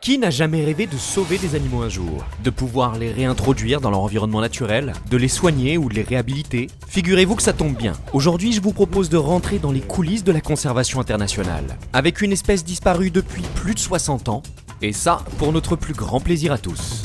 Qui n'a jamais rêvé de sauver des animaux un jour? De pouvoir les réintroduire dans leur environnement naturel? De les soigner ou de les réhabiliter? Figurez-vous que ça tombe bien. Aujourd'hui, je vous propose de rentrer dans les coulisses de la conservation internationale. Avec une espèce disparue depuis plus de 60 ans. Et ça, pour notre plus grand plaisir à tous.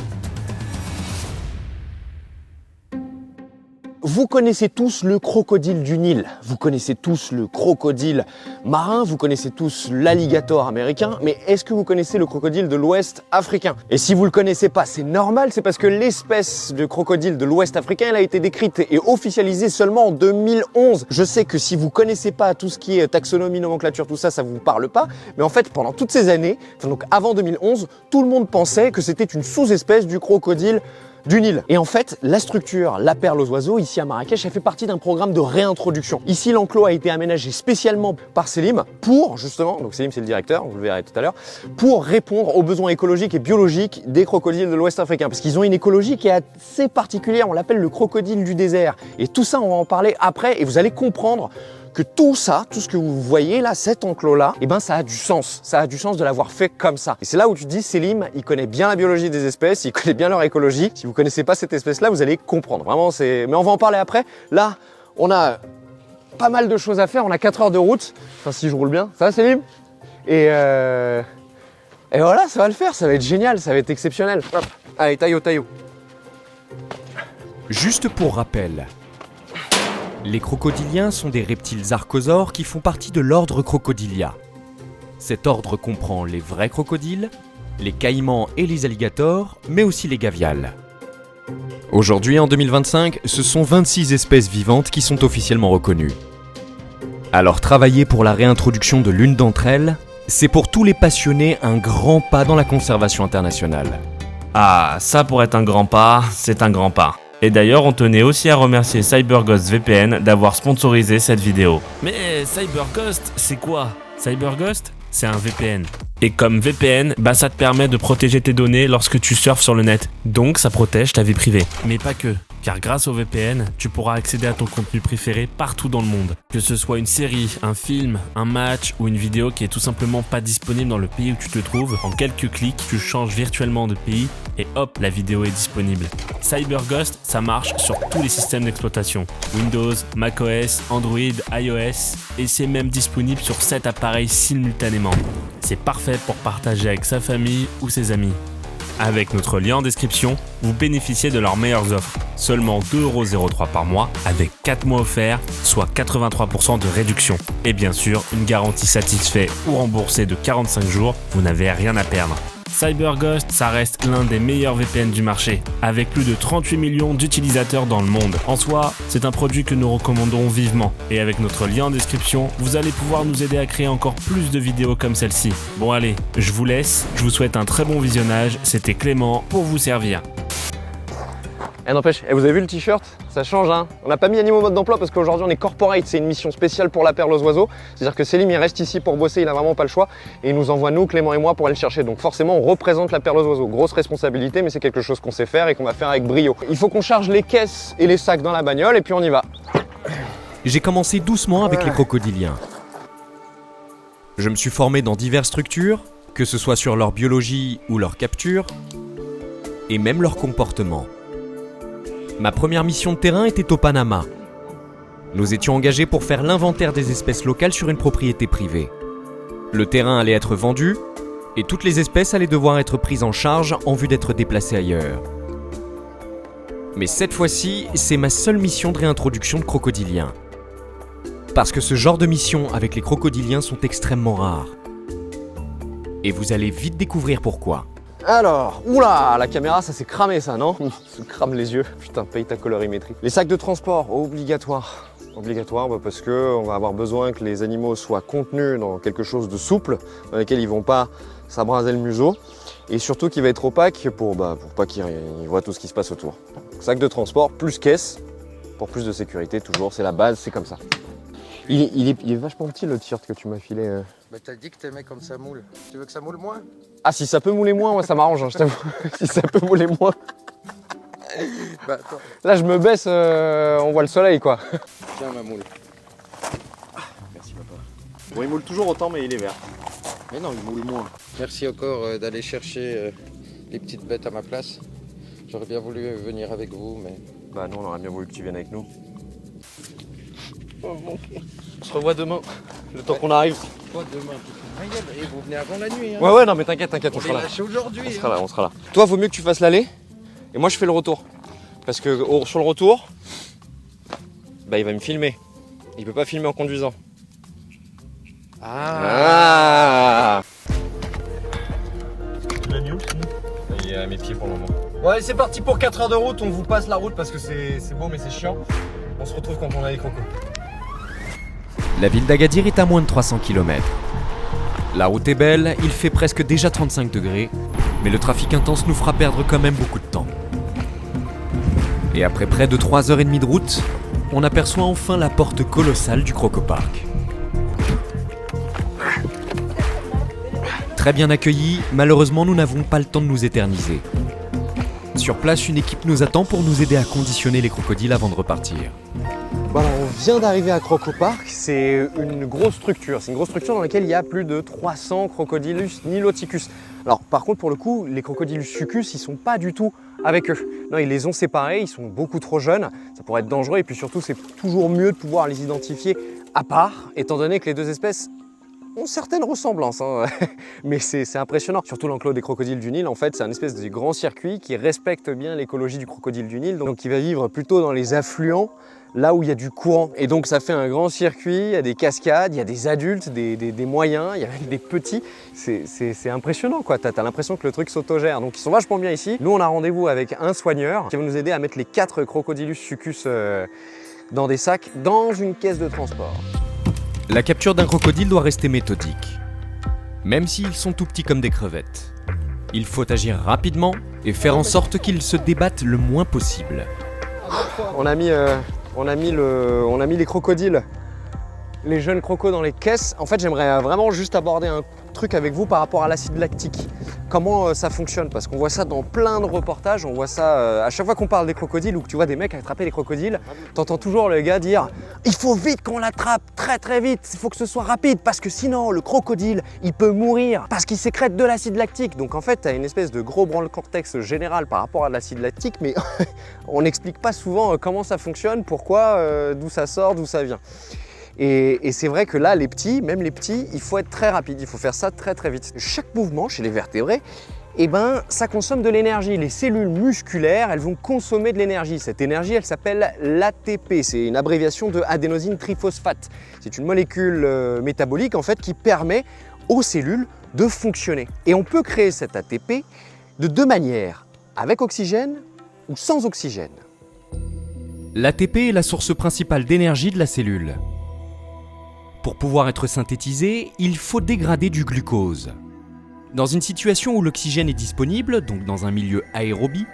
Vous connaissez tous le crocodile du Nil, vous connaissez tous le crocodile marin, vous connaissez tous l'alligator américain, mais est-ce que vous connaissez le crocodile de l'Ouest africain? Et si vous le connaissez pas, c'est normal, c'est parce que l'espèce de crocodile de l'Ouest africain, elle a été décrite et officialisée seulement en 2011. Je sais que si vous connaissez pas tout ce qui est taxonomie, nomenclature, tout ça, ça vous parle pas, mais en fait, pendant toutes ces années, donc avant 2011, tout le monde pensait que c'était une sous-espèce du crocodile du Nil. Et en fait, la structure La Perle aux Oiseaux, ici à Marrakech, elle fait partie d'un programme de réintroduction. Ici, l'enclos a été aménagé spécialement par Selim pour, justement, donc Selim c'est le directeur, vous le verrez tout à l'heure, pour répondre aux besoins écologiques et biologiques des crocodiles de l'Ouest africain. Parce qu'ils ont une écologie qui est assez particulière, on l'appelle le crocodile du désert. Et tout ça, on va en parler après, et vous allez comprendre que tout ça, tout ce que vous voyez là, cet enclos-là, eh ben ça a du sens. Ça a du sens de l'avoir fait comme ça. Et c'est là où tu te dis, Selim, il connaît bien la biologie des espèces, il connaît bien leur écologie. Si vous connaissez pas cette espèce-là, vous allez comprendre. Vraiment, c'est... Mais on va en parler après. Là, on a pas mal de choses à faire. On a 4 heures de route. Enfin, si je roule bien. Ça va, Selim? Et voilà, ça va le faire. Ça va être génial. Ça va être exceptionnel. Hop. Allez, taillot, taillot. Juste pour rappel, les crocodiliens sont des reptiles archosaures qui font partie de l'ordre Crocodilia. Cet ordre comprend les vrais crocodiles, les caïmans et les alligators, mais aussi les gaviales. Aujourd'hui, en 2025, ce sont 26 espèces vivantes qui sont officiellement reconnues. Alors travailler pour la réintroduction de l'une d'entre elles, c'est pour tous les passionnés un grand pas dans la conservation internationale. Ah, ça pour être un grand pas, c'est un grand pas. Et d'ailleurs, on tenait aussi à remercier CyberGhost VPN d'avoir sponsorisé cette vidéo. Mais CyberGhost, c'est quoi? CyberGhost, c'est un VPN. Et comme VPN, ça te permet de protéger tes données lorsque tu surfes sur le net. Donc ça protège ta vie privée. Mais pas que. Car grâce au VPN, tu pourras accéder à ton contenu préféré partout dans le monde. Que ce soit une série, un film, un match ou une vidéo qui est tout simplement pas disponible dans le pays où tu te trouves, en quelques clics, tu changes virtuellement de pays et hop, la vidéo est disponible. CyberGhost, ça marche sur tous les systèmes d'exploitation. Windows, macOS, Android, iOS et c'est même disponible sur 7 appareils simultanément. C'est parfait pour partager avec sa famille ou ses amis. Avec notre lien en description, vous bénéficiez de leurs meilleures offres. Seulement 2,03€ par mois, avec 4 mois offerts, soit 83% de réduction. Et bien sûr, une garantie satisfait ou remboursée de 45 jours, vous n'avez rien à perdre. CyberGhost, ça reste l'un des meilleurs VPN du marché, avec plus de 38 millions d'utilisateurs dans le monde. En soi, c'est un produit que nous recommandons vivement. Et avec notre lien en description, vous allez pouvoir nous aider à créer encore plus de vidéos comme celle-ci. Bon allez, je vous laisse, je vous souhaite un très bon visionnage, c'était Clément pour vous servir. N'empêche, vous avez vu le t-shirt? Ça change, hein. On n'a pas mis animaux mode d'emploi parce qu'aujourd'hui on est corporate, c'est une mission spéciale pour La Perle aux Oiseaux. C'est-à-dire que Selim il reste ici pour bosser, il a vraiment pas le choix. Et il nous envoie nous, Clément et moi, pour aller le chercher. Donc forcément on représente La Perle aux Oiseaux. Grosse responsabilité, mais c'est quelque chose qu'on sait faire et qu'on va faire avec brio. Il faut qu'on charge les caisses et les sacs dans la bagnole et puis on y va. J'ai commencé doucement avec les crocodiliens. Je me suis formé dans diverses structures, que ce soit sur leur biologie ou leur capture, et même leur comportement. Ma première mission de terrain était au Panama. Nous étions engagés pour faire l'inventaire des espèces locales sur une propriété privée. Le terrain allait être vendu et toutes les espèces allaient devoir être prises en charge en vue d'être déplacées ailleurs. Mais cette fois-ci, c'est ma seule mission de réintroduction de crocodiliens. Parce que ce genre de mission avec les crocodiliens sont extrêmement rares. Et vous allez vite découvrir pourquoi. Alors, oula, la caméra ça s'est cramé ça, non? Ça crame les yeux. Putain, paye ta colorimétrie. Les sacs de transport, obligatoire. Obligatoire parce que on va avoir besoin que les animaux soient contenus dans quelque chose de souple, dans lequel ils vont pas s'abraser le museau. Et surtout qu'il va être opaque pour pas qu'ils voient tout ce qui se passe autour. Sac de transport plus caisse, pour plus de sécurité toujours, c'est la base, c'est comme ça. Il est vachement petit le t-shirt que tu m'as filé. Bah t'as dit que t'aimais comme ça moule. Tu veux que ça moule moins? Ah si ça peut mouler moins, moi ça m'arrange, hein, je t'avoue. Si ça peut mouler moins. Bah attends. Là je me baisse, on voit le soleil quoi. Tiens ma moule. Merci papa. Bon il moule toujours autant mais il est vert. Mais non, il moule moins. Merci encore d'aller chercher les petites bêtes à ma place. J'aurais bien voulu venir avec vous, mais... Bah non, on aurait bien voulu que tu viennes avec nous. On se revoit demain, le temps qu'on arrive. Quoi demain? Et vous venez avant la nuit, hein? Ouais, non mais t'inquiète, on On sera est là. lâché aujourd'hui. On sera là. Toi, vaut mieux que tu fasses l'aller, et moi je fais le retour. Parce que sur le retour, bah il va me filmer. Il peut pas filmer en conduisant. Ah. Il est à mes pieds pour le moment. Ouais, c'est parti pour 4 heures de route. On vous passe la route parce que c'est beau mais c'est chiant. On se retrouve quand on a les crocos. La ville d'Agadir est à moins de 300 km. La route est belle, il fait presque déjà 35 degrés, mais le trafic intense nous fera perdre quand même beaucoup de temps. Et après près de 3h30 de route, on aperçoit enfin la porte colossale du Crocopark. Très bien accueillis, malheureusement nous n'avons pas le temps de nous éterniser. Sur place, une équipe nous attend pour nous aider à conditionner les crocodiles avant de repartir. Bon alors, on vient d'arriver à Crocopark, c'est une grosse structure. C'est une grosse structure dans laquelle il y a plus de 300 Crocodylus niloticus. Alors par contre, pour le coup, les Crocodylus succus, ils sont pas du tout avec eux. Non, ils les ont séparés, ils sont beaucoup trop jeunes, ça pourrait être dangereux et puis surtout, c'est toujours mieux de pouvoir les identifier à part, étant donné que les deux espèces ont certaines ressemblances, hein. Mais c'est impressionnant. Surtout l'enclos des crocodiles du Nil, en fait, c'est un espèce de grand circuit qui respecte bien l'écologie du crocodile du Nil, donc il va vivre plutôt dans les affluents, là où il y a du courant. Et donc ça fait un grand circuit, il y a des cascades, il y a des adultes, des moyens, il y a même des petits. C'est impressionnant quoi, t'as l'impression que le truc s'autogère. Donc ils sont vachement bien ici. Nous on a rendez-vous avec un soigneur qui va nous aider à mettre les 4 Crocodylus succus dans des sacs, dans une caisse de transport. La capture d'un crocodile doit rester méthodique, même s'ils sont tout petits comme des crevettes. Il faut agir rapidement et faire en sorte qu'ils se débattent le moins possible. On a mis les crocodiles, les jeunes crocos dans les caisses. En fait, j'aimerais vraiment juste aborder un truc avec vous par rapport à l'acide lactique. Comment ça fonctionne? Parce qu'on voit ça dans plein de reportages, on voit ça à chaque fois qu'on parle des crocodiles ou que tu vois des mecs attraper des crocodiles, t'entends toujours le gars dire « Il faut vite qu'on l'attrape, très très vite, il faut que ce soit rapide parce que sinon le crocodile, il peut mourir parce qu'il sécrète de l'acide lactique. » Donc en fait, t'as une espèce de gros branle-cortex général par rapport à l'acide lactique, mais on n'explique pas souvent comment ça fonctionne, pourquoi, d'où ça sort, d'où ça vient. Et c'est vrai que là, les petits, même les petits, il faut être très rapide, il faut faire ça très très vite. Chaque mouvement chez les vertébrés, eh ben, ça consomme de l'énergie. Les cellules musculaires, elles vont consommer de l'énergie. Cette énergie, elle s'appelle l'ATP, c'est une abréviation de adénosine triphosphate. C'est une molécule métabolique en fait qui permet aux cellules de fonctionner. Et on peut créer cet ATP de 2 manières, avec oxygène ou sans oxygène. L'ATP est la source principale d'énergie de la cellule. Pour pouvoir être synthétisé, il faut dégrader du glucose. Dans une situation où l'oxygène est disponible, donc dans un milieu aérobie,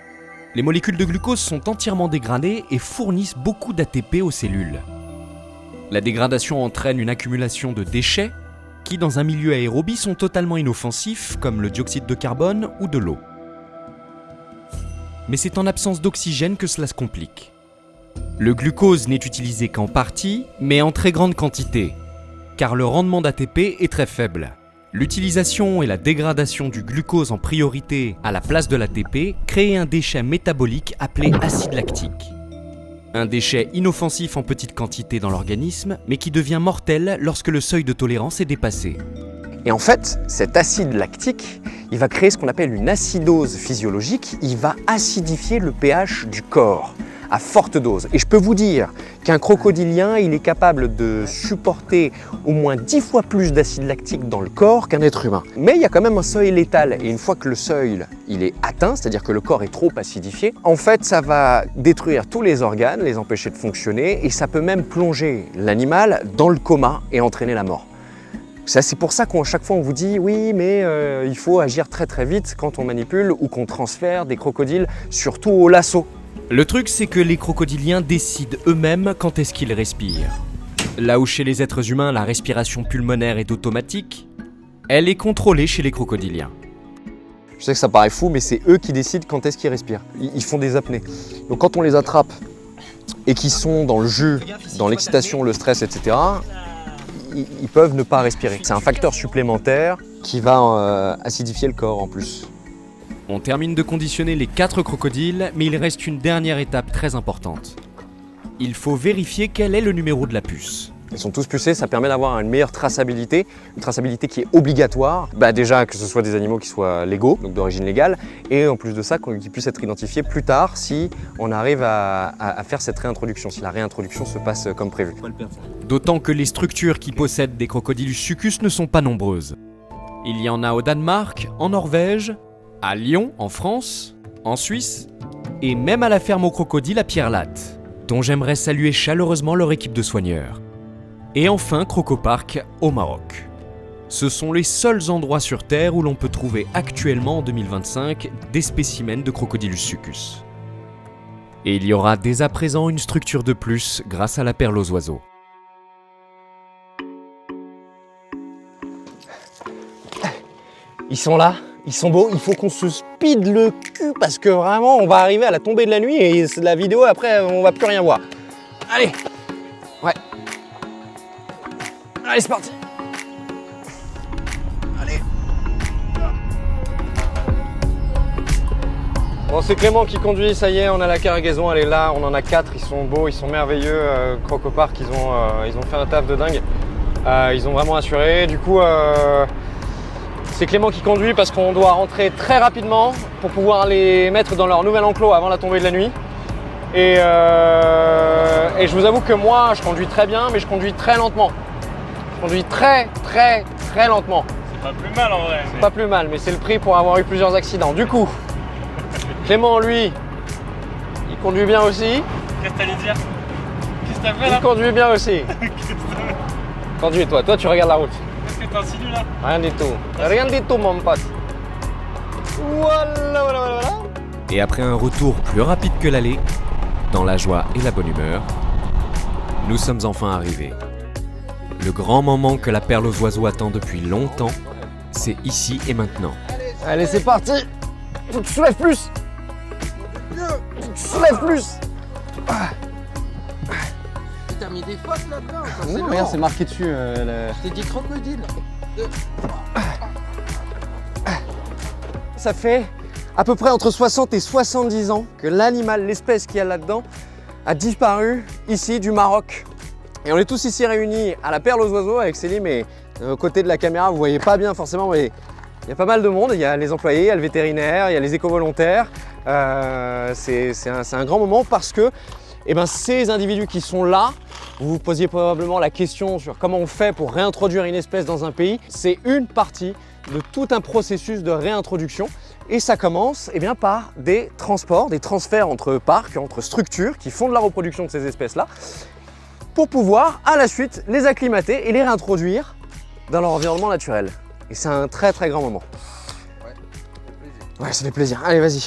les molécules de glucose sont entièrement dégradées et fournissent beaucoup d'ATP aux cellules. La dégradation entraîne une accumulation de déchets qui, dans un milieu aérobie, sont totalement inoffensifs, comme le dioxyde de carbone ou de l'eau. Mais c'est en absence d'oxygène que cela se complique. Le glucose n'est utilisé qu'en partie, mais en très grande quantité, car le rendement d'ATP est très faible. L'utilisation et la dégradation du glucose en priorité à la place de l'ATP crée un déchet métabolique appelé acide lactique. Un déchet inoffensif en petite quantité dans l'organisme, mais qui devient mortel lorsque le seuil de tolérance est dépassé. Et en fait, cet acide lactique, il va créer ce qu'on appelle une acidose physiologique, il va acidifier le pH du corps à forte dose. Et je peux vous dire qu'un crocodilien, il est capable de supporter au moins 10 fois plus d'acide lactique dans le corps qu'un être humain. Mais il y a quand même un seuil létal, et une fois que le seuil il est atteint, c'est-à-dire que le corps est trop acidifié, en fait ça va détruire tous les organes, les empêcher de fonctionner, et ça peut même plonger l'animal dans le coma et entraîner la mort. C'est pour ça qu'à chaque fois on vous dit oui mais il faut agir très très vite quand on manipule ou qu'on transfère des crocodiles, surtout au lasso. Le truc, c'est que les crocodiliens décident eux-mêmes quand est-ce qu'ils respirent. Là où chez les êtres humains, la respiration pulmonaire est automatique, elle est contrôlée chez les crocodiliens. Je sais que ça paraît fou, mais c'est eux qui décident quand est-ce qu'ils respirent. Ils font des apnées. Donc quand on les attrape et qu'ils sont dans le jus, dans l'excitation, le stress, etc., ils peuvent ne pas respirer. C'est un facteur supplémentaire qui va acidifier le corps en plus. On termine de conditionner les 4 crocodiles, mais il reste une dernière étape très importante. Il faut vérifier quel est le numéro de la puce. Ils sont tous pucés, ça permet d'avoir une meilleure traçabilité, une traçabilité qui est obligatoire. Déjà que ce soit des animaux qui soient légaux, donc d'origine légale, et en plus de ça, qu'ils puissent être identifiés plus tard si on arrive à faire cette réintroduction, si la réintroduction se passe comme prévu. D'autant que les structures qui possèdent des crocodilus succus ne sont pas nombreuses. Il y en a au Danemark, en Norvège, à Lyon, en France, en Suisse, et même à la ferme aux crocodiles à Pierre-Latte, dont j'aimerais saluer chaleureusement leur équipe de soigneurs. Et enfin, Crocopark au Maroc. Ce sont les seuls endroits sur Terre où l'on peut trouver actuellement en 2025 des spécimens de Crocodilus succus. Et il y aura dès à présent une structure de plus grâce à la perle aux oiseaux. Ils sont là, ils sont beaux, il faut qu'on se speed le cul parce que vraiment on va arriver à la tombée de la nuit et la vidéo après on va plus rien voir. Allez. Ouais. Allez, c'est parti. Allez. Bon, c'est Clément qui conduit, ça y est, on a la cargaison, elle est là, on en a 4, ils sont beaux, ils sont merveilleux. Crocopark, ils ont fait un taf de dingue. Ils ont vraiment assuré. Du coup, c'est Clément qui conduit parce qu'on doit rentrer très rapidement pour pouvoir les mettre dans leur nouvel enclos avant la tombée de la nuit. Et je vous avoue que moi, je conduis très bien, mais je conduis très lentement. Je conduis très lentement. C'est pas plus mal en vrai. C'est pas plus mal, mais c'est le prix pour avoir eu plusieurs accidents. Du coup, Clément, lui, il conduit bien aussi. Qu'est-ce que t'allais dire? Qu'est-ce que t'as fait Il là? conduit bien aussi. Conduis-toi, toi tu regardes la route. Qu'est-ce que t'insinues là? Rien du tout. Rien du tout, mon pote. Voilà. Et après un retour plus rapide que l'aller, dans la joie et la bonne humeur, nous sommes enfin arrivés. Le grand moment que la perle aux oiseaux attend depuis longtemps, c'est ici et maintenant. Allez, c'est parti. Faut que tu soulèves plus. Faut que tu soulèves plus. T'as mis des fautes là-dedans. Non, regarde, c'est marqué dessus. Je t'ai dit crocodile. Ça fait à peu près entre 60 et 70 ans que l'animal, l'espèce qu'il y a là-dedans, a disparu ici du Maroc. Et on est tous ici réunis à la perle aux oiseaux avec Céline, mais aux côtés de la caméra, vous voyez pas bien forcément, mais il y a pas mal de monde. Il y a les employés, il y a le vétérinaire, il y a les éco-volontaires. C'est un grand moment parce que ces individus qui sont là, vous vous posiez probablement la question sur comment on fait pour réintroduire une espèce dans un pays. C'est une partie de tout un processus de réintroduction. Et ça commence par des transports, des transferts entre parcs, entre structures qui font de la reproduction de ces espèces-là, pour pouvoir à la suite les acclimater et les réintroduire dans leur environnement naturel. Et c'est un très grand moment. Ouais, ça fait plaisir. Allez, vas-y.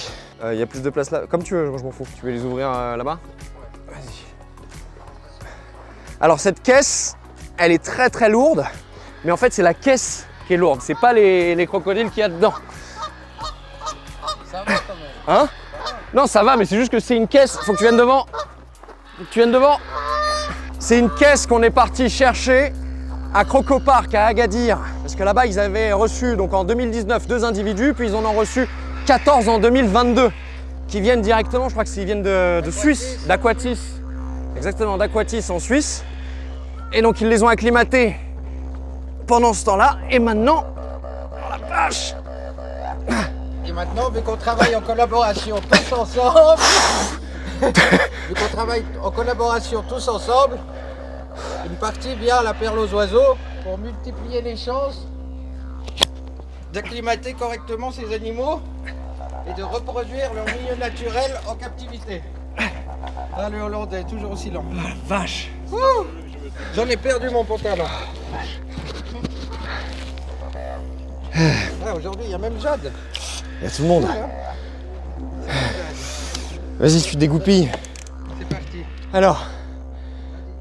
Il y a plus de place là. Comme tu veux, moi je m'en fous. Tu veux les ouvrir là-bas? Vas-y. Alors cette caisse, elle est très lourde, mais en fait c'est la caisse qui est lourde. C'est pas les crocodiles qu'il y a dedans. Ça va quand même. Hein? Non, ça va, mais c'est juste que c'est une caisse. Faut que tu viennes devant. C'est une caisse qu'on est parti chercher à Crocopark, à Agadir. Parce que là-bas, ils avaient reçu, donc en 2019, 2 individus, puis ils en ont reçu 14 en 2022, qui viennent directement, je crois qu'ils viennent de Suisse, d'Aquatis. Exactement, d'Aquatis en Suisse. Et donc, ils les ont acclimatés pendant ce temps-là. Et maintenant, oh la vache! Et maintenant, vu qu'on travaille en collaboration tous ensemble, une partie vient à la perle aux oiseaux pour multiplier les chances d'acclimater correctement ces animaux et de reproduire leur milieu naturel en captivité. Là, le Hollandais est toujours aussi lent. Vache! J'en ai perdu mon pantalon. Ah, aujourd'hui, il y a même Jade. Il y a tout le monde. Vas-y, tu te dégoupilles. C'est parti. Alors,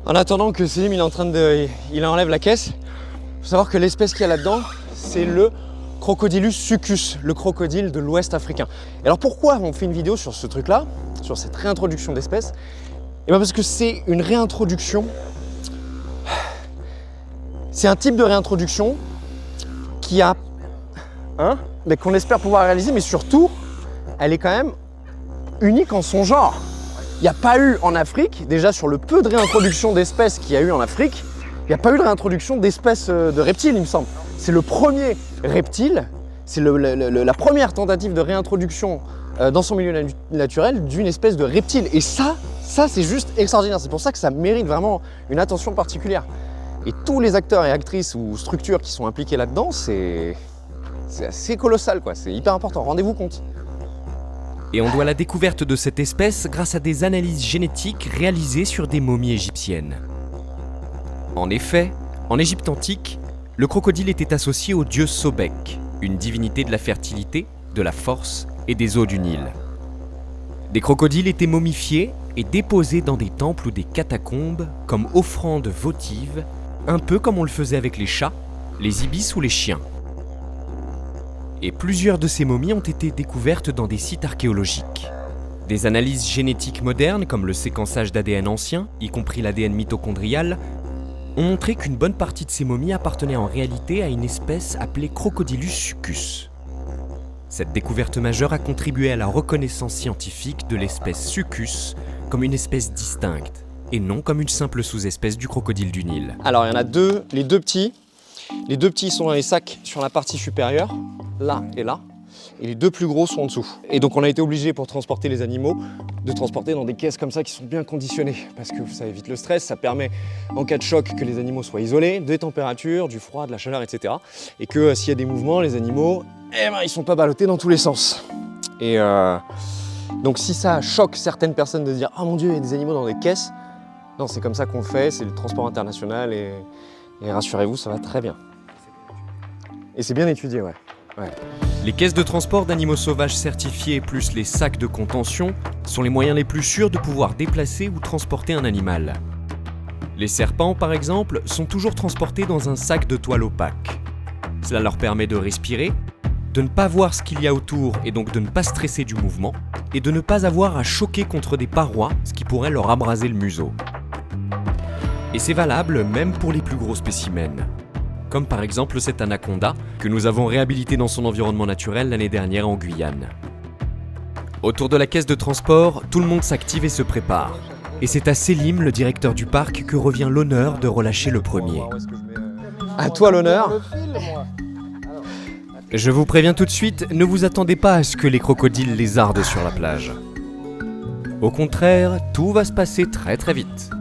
en attendant que Selim il enlève la caisse, il faut savoir que l'espèce qu'il y a là-dedans, c'est le Crocodilus succus, le crocodile de l'Ouest africain. Et alors pourquoi on fait une vidéo sur ce truc-là, sur cette réintroduction d'espèces? Et bien parce que c'est une réintroduction, c'est un type de réintroduction qui a hein, mais qu'on espère pouvoir réaliser, mais surtout, elle est quand même unique en son genre. Il n'y a pas eu en Afrique, déjà sur le peu de réintroduction d'espèces qu'il y a eu en Afrique, il n'y a pas eu de réintroduction d'espèces de reptiles, il me semble. C'est le premier reptile, c'est la première tentative de réintroduction dans son milieu naturel d'une espèce de reptile. Et ça c'est juste extraordinaire. C'est pour ça que ça mérite vraiment une attention particulière. Et tous les acteurs et actrices ou structures qui sont impliqués là-dedans, c'est assez colossal, quoi. C'est hyper important, rendez-vous compte. Et on doit la découverte de cette espèce grâce à des analyses génétiques réalisées sur des momies égyptiennes. En effet, en Égypte antique, le crocodile était associé au dieu Sobek, une divinité de la fertilité, de la force et des eaux du Nil. Des crocodiles étaient momifiés et déposés dans des temples ou des catacombes comme offrandes votives, un peu comme on le faisait avec les chats, les ibis ou les chiens. Et plusieurs de ces momies ont été découvertes dans des sites archéologiques. Des analyses génétiques modernes, comme le séquençage d'ADN ancien, y compris l'ADN mitochondrial, ont montré qu'une bonne partie de ces momies appartenaient en réalité à une espèce appelée Crocodylus succus. Cette découverte majeure a contribué à la reconnaissance scientifique de l'espèce Succus comme une espèce distincte, et non comme une simple sous-espèce du crocodile du Nil. Alors il y en a deux, les deux petits. Les deux petits sont dans les sacs sur la partie supérieure, là et là. Et les deux plus gros sont en dessous. Et donc on a été obligé pour transporter les animaux de transporter dans des caisses comme ça qui sont bien conditionnées. Parce que ça évite le stress, ça permet en cas de choc que les animaux soient isolés, des températures, du froid, de la chaleur, etc. Et que s'il y a des mouvements, les animaux, ils sont pas ballottés dans tous les sens. Et donc si ça choque certaines personnes de dire « Ah mon Dieu, il y a des animaux dans des caisses », non, c'est comme ça qu'on fait, c'est le transport international et rassurez-vous, ça va très bien. Et c'est bien étudié, ouais. Les caisses de transport d'animaux sauvages certifiés plus les sacs de contention sont les moyens les plus sûrs de pouvoir déplacer ou transporter un animal. Les serpents, par exemple, sont toujours transportés dans un sac de toile opaque. Cela leur permet de respirer, de ne pas voir ce qu'il y a autour et donc de ne pas stresser du mouvement, et de ne pas avoir à choquer contre des parois, ce qui pourrait leur abraser le museau. Et c'est valable même pour les plus gros spécimens. Comme par exemple cette anaconda que nous avons réhabilitée dans son environnement naturel l'année dernière en Guyane. Autour de la caisse de transport, tout le monde s'active et se prépare. Et c'est à Selim, le directeur du parc, que revient l'honneur de relâcher le premier. À toi l'honneur. Je vous préviens tout de suite, ne vous attendez pas à ce que les crocodiles lézardent sur la plage. Au contraire, tout va se passer très très vite.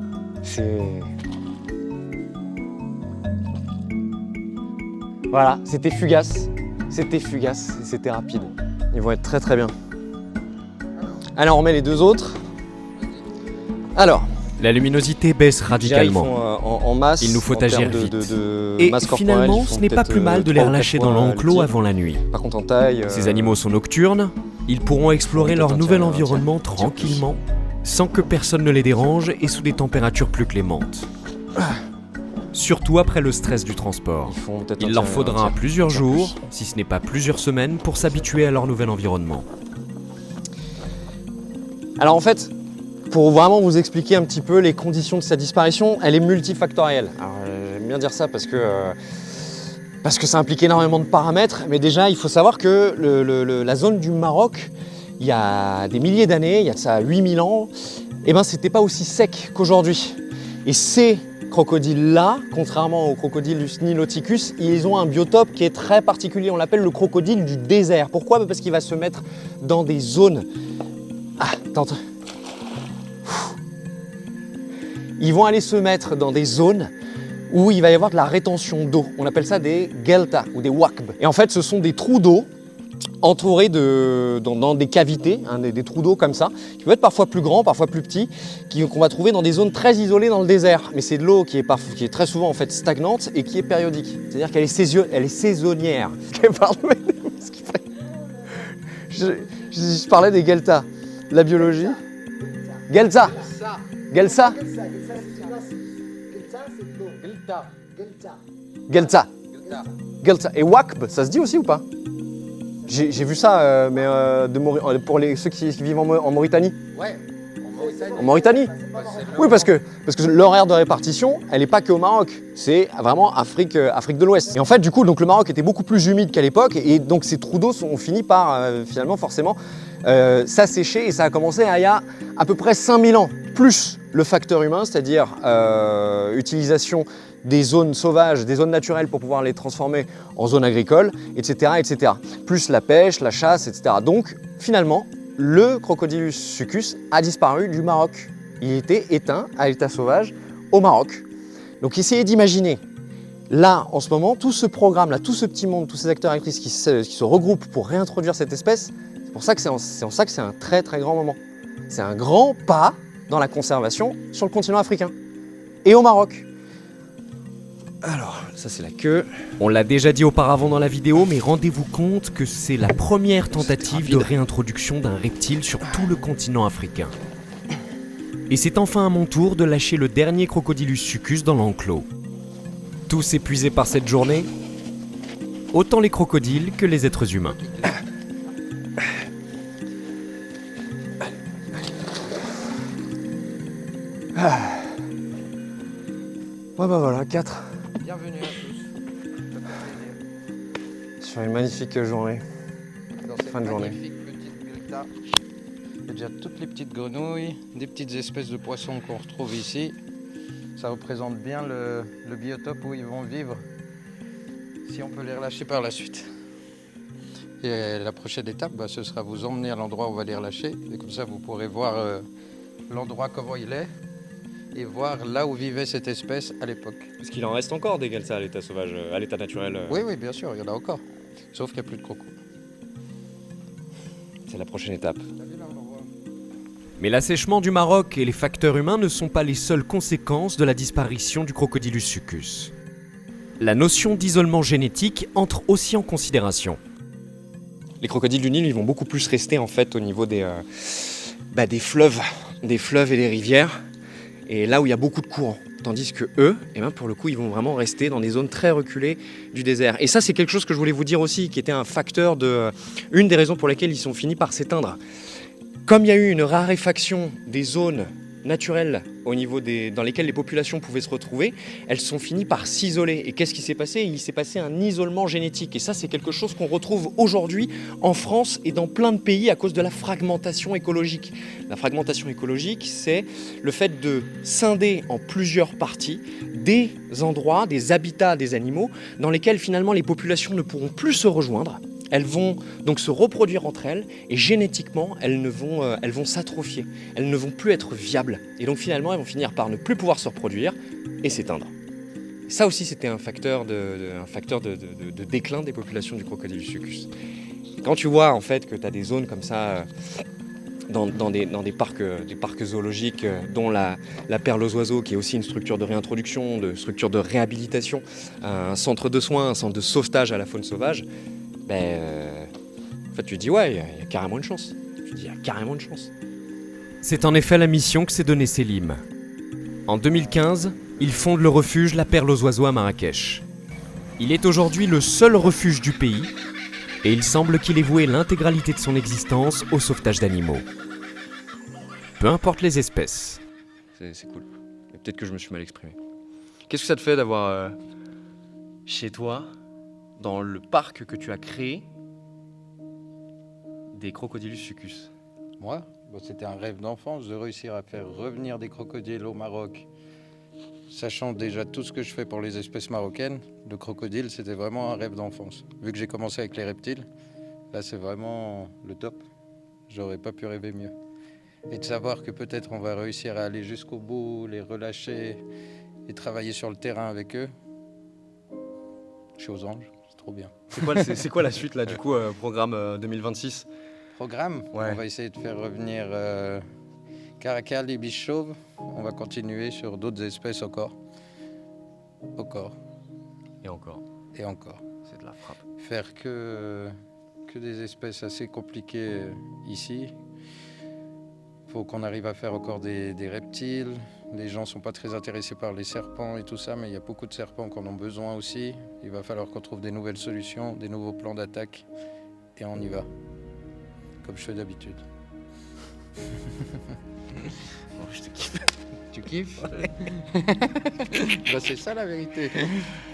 Voilà, c'était fugace, et c'était rapide. Ils vont être très très bien. Alors on met les deux autres. Alors, la luminosité baisse radicalement. ils font, en masse. Il nous faut en agir termes vite. Et Et finalement, ce n'est pas plus mal de les relâcher dans l'enclos avant la nuit. Par contre en taille. Ces animaux sont nocturnes, ils pourront explorer leur nouvel environnement tiens. tranquillement, sans que personne ne les dérange et sous des températures plus clémentes. Surtout après le stress du transport. Il leur faudra plusieurs jours, si ce n'est pas plusieurs semaines, pour s'habituer à leur nouvel environnement. Alors en fait, pour vraiment vous expliquer un petit peu les conditions de sa disparition, elle est multifactorielle. Alors j'aime bien dire ça parce que ça implique énormément de paramètres, mais déjà il faut savoir que la zone du Maroc, il y a des milliers d'années, il y a de ça 8000 ans, c'était pas aussi sec qu'aujourd'hui. Et ces crocodiles-là, contrairement aux crocodiles niloticus, ils ont un biotope qui est très particulier, on l'appelle le crocodile du désert. Pourquoi ? Parce qu'il va se mettre dans des zones... Ils vont aller se mettre dans des zones où il va y avoir de la rétention d'eau. On appelle ça des gelta ou des wakb. Et en fait, ce sont des trous d'eau entourés dans des cavités, des trous d'eau comme ça, qui peuvent être parfois plus grands, parfois plus petits, qu'on va trouver dans des zones très isolées dans le désert. Mais c'est de l'eau qui est très souvent en fait stagnante et qui est périodique. C'est-à-dire qu'elle est saisonnière. Je parlais des gelta. La biologie. Gelta. Gelsa. Gelta. Gelta. Et wakb, ça se dit aussi ou pas ? J'ai vu ça, pour ceux qui vivent en Mauritanie. Ouais, en Mauritanie En Mauritanie. Oui, parce que leur aire de répartition, elle n'est pas qu'au Maroc. C'est vraiment Afrique de l'Ouest. Et en fait, du coup, donc, le Maroc était beaucoup plus humide qu'à l'époque. Et donc, ces trous d'eau ont fini par, finalement, forcément, s'assécher. Et ça a commencé il y a à peu près 5000 ans. Plus le facteur humain, c'est-à-dire utilisation des zones sauvages, des zones naturelles pour pouvoir les transformer en zones agricoles, etc., etc. Plus la pêche, la chasse, etc. Donc, finalement, le Crocodilus succus a disparu du Maroc. Il était éteint à l'état sauvage au Maroc. Donc, essayez d'imaginer, là, en ce moment, tout ce programme-là, tout ce petit monde, tous ces acteurs et actrices qui se regroupent pour réintroduire cette espèce, c'est pour ça que c'est en ça que c'est un très très grand moment. C'est un grand pas dans la conservation sur le continent africain et au Maroc. Alors, ça c'est la queue. On l'a déjà dit auparavant dans la vidéo, mais rendez-vous compte que c'est la première tentative de réintroduction d'un reptile sur tout le continent africain. Et c'est enfin à mon tour de lâcher le dernier Crocodilus succus dans l'enclos. Tous épuisés par cette journée, autant les crocodiles que les êtres humains. Ouais bah voilà, 4. Bienvenue à tous. Sur une magnifique journée. Dans cette Fin de journée. magnifique petite gruta. Il y a déjà toutes les petites grenouilles, des petites espèces de poissons qu'on retrouve ici. Ça représente bien le biotope où ils vont vivre si on peut les relâcher par la suite. Et la prochaine étape, ce sera vous emmener à l'endroit où on va les relâcher. Et comme ça, vous pourrez voir l'endroit comment il est et voir là où vivait cette espèce à l'époque. Parce qu'il en reste encore des comme ça à l'état sauvage, à l'état naturel. Oui, bien sûr, il y en a encore. Sauf qu'il n'y a plus de crocos. C'est la prochaine étape. Mais l'assèchement du Maroc et les facteurs humains ne sont pas les seules conséquences de la disparition du Crocodilus succus. La notion d'isolement génétique entre aussi en considération. Les crocodiles du Nil, ils vont beaucoup plus rester en fait au niveau des fleuves et des rivières, et là où il y a beaucoup de courants. Tandis que eux, pour le coup, ils vont vraiment rester dans des zones très reculées du désert. Et ça, c'est quelque chose que je voulais vous dire aussi, qui était un facteur une des raisons pour lesquelles ils sont finis par s'éteindre. Comme il y a eu une raréfaction des zones naturelles dans lesquelles les populations pouvaient se retrouver, elles sont finies par s'isoler. Et qu'est-ce qui s'est passé ? Il s'est passé un isolement génétique. Et ça, c'est quelque chose qu'on retrouve aujourd'hui en France et dans plein de pays à cause de la fragmentation écologique. La fragmentation écologique, c'est le fait de scinder en plusieurs parties des endroits, des habitats des animaux, dans lesquels finalement les populations ne pourront plus se rejoindre. Elles vont donc se reproduire entre elles et génétiquement, elles vont s'atrophier. Elles ne vont plus être viables. Et donc finalement, elles vont finir par ne plus pouvoir se reproduire et s'éteindre. Ça aussi, c'était un facteur de déclin des populations du Crocodilus succus. Quand tu vois en fait que tu as des zones comme ça dans des parcs zoologiques, dont la perle aux oiseaux, qui est aussi une structure de réintroduction, de structure de réhabilitation, un centre de soins, un centre de sauvetage à la faune sauvage, en fait, tu te dis, ouais, il y a carrément une chance. C'est en effet la mission que s'est donnée Selim. En 2015, il fonde le refuge La Perle aux Oiseaux à Marrakech. Il est aujourd'hui le seul refuge du pays et il semble qu'il ait voué l'intégralité de son existence au sauvetage d'animaux. Peu importe les espèces. C'est cool. Et peut-être que je me suis mal exprimé. Qu'est-ce que ça te fait d'avoir chez toi, dans le parc que tu as créé, des Crocodilus succus? Moi, c'était un rêve d'enfance de réussir à faire revenir des crocodiles au Maroc. Sachant déjà tout ce que je fais pour les espèces marocaines, le crocodile, c'était vraiment un rêve d'enfance. Vu que j'ai commencé avec les reptiles, là c'est vraiment le top. J'aurais pas pu rêver mieux. Et de savoir que peut-être on va réussir à aller jusqu'au bout, les relâcher et travailler sur le terrain avec eux. Je suis aux anges, c'est trop bien. C'est quoi la suite là du coup, programme 2026? Programme, ouais. On va essayer de faire revenir Caracal et biche chauve. On va continuer sur d'autres espèces encore. Et encore. C'est de la frappe. Faire que des espèces assez compliquées ici. Il faut qu'on arrive à faire encore des reptiles. Les gens ne sont pas très intéressés par les serpents et tout ça, mais il y a beaucoup de serpents qu'on a besoin aussi. Il va falloir qu'on trouve des nouvelles solutions, des nouveaux plans d'attaque. Et on y va, comme je fais d'habitude. Bon, je te kiffe. Tu kiffes Bah, c'est ça la vérité.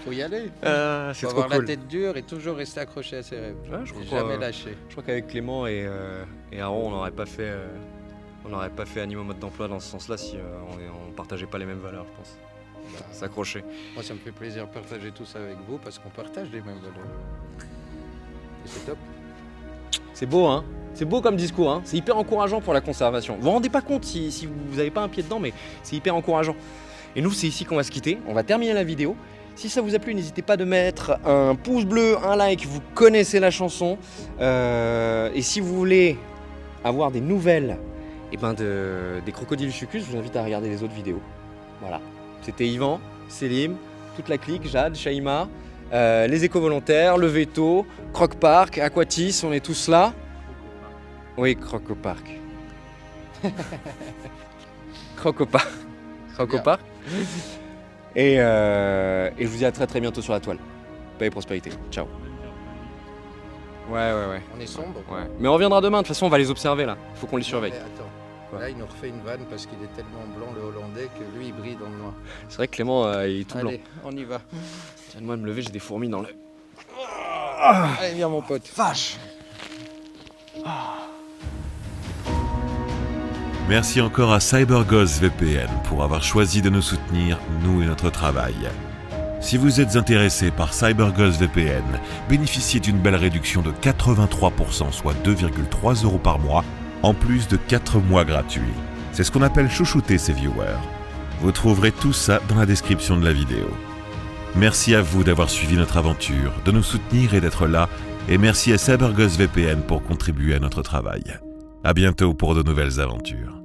Faut y aller. C'est Faut trop avoir la cool. tête dure et toujours rester accroché à ses rêves. Ouais, je Et crois, jamais lâcher. Je crois qu'avec Clément et Aaron, on n'aurait pas fait Animaux mode d'emploi dans ce sens-là si on partageait pas les mêmes valeurs, je pense. Bah, S'accrocher. moi, ça me fait plaisir de partager tout ça avec vous parce qu'on partage les mêmes valeurs. Et c'est top. C'est beau, hein? C'est beau comme discours, hein? C'est hyper encourageant pour la conservation. Vous vous rendez pas compte si vous n'avez pas un pied dedans, mais c'est hyper encourageant. Et nous, c'est ici qu'on va se quitter. On va terminer la vidéo. Si ça vous a plu, n'hésitez pas de mettre un pouce bleu, un like, vous connaissez la chanson. Et si vous voulez avoir des nouvelles des crocodiles Chucus, je vous invite à regarder les autres vidéos. Voilà. C'était Yvan, Selim, toute la clique, Jade, Shaima, les éco-volontaires, le Veto, Croc Park, Aquatis, on est tous là. Oui, Croc au Parc. Croc au Parc. Croc au Bien. Parc. Et je vous dis à très très bientôt sur la toile. Paix et prospérité. Ciao. Ouais. On est sombre. Ouais. Mais on reviendra demain, de toute façon on va les observer là. Faut qu'on les surveille. Mais attends. Quoi? Là, il nous refait une vanne parce qu'il est tellement blanc, le Hollandais, que lui, il brille dans le noir. C'est vrai que Clément il est tout blanc. Allez, on y va. Tiens-moi de me lever, j'ai des fourmis dans l'œil. Allez, viens, mon pote. Vache. Merci encore à CyberGhost VPN pour avoir choisi de nous soutenir, nous et notre travail. Si vous êtes intéressé par CyberGhost VPN, bénéficiez d'une belle réduction de 83%, soit 2,3 € par mois, en plus de 4 mois gratuits. C'est ce qu'on appelle chouchouter ses viewers. Vous trouverez tout ça dans la description de la vidéo. Merci à vous d'avoir suivi notre aventure, de nous soutenir et d'être là, et merci à CyberGhost VPN pour contribuer à notre travail. À bientôt pour de nouvelles aventures.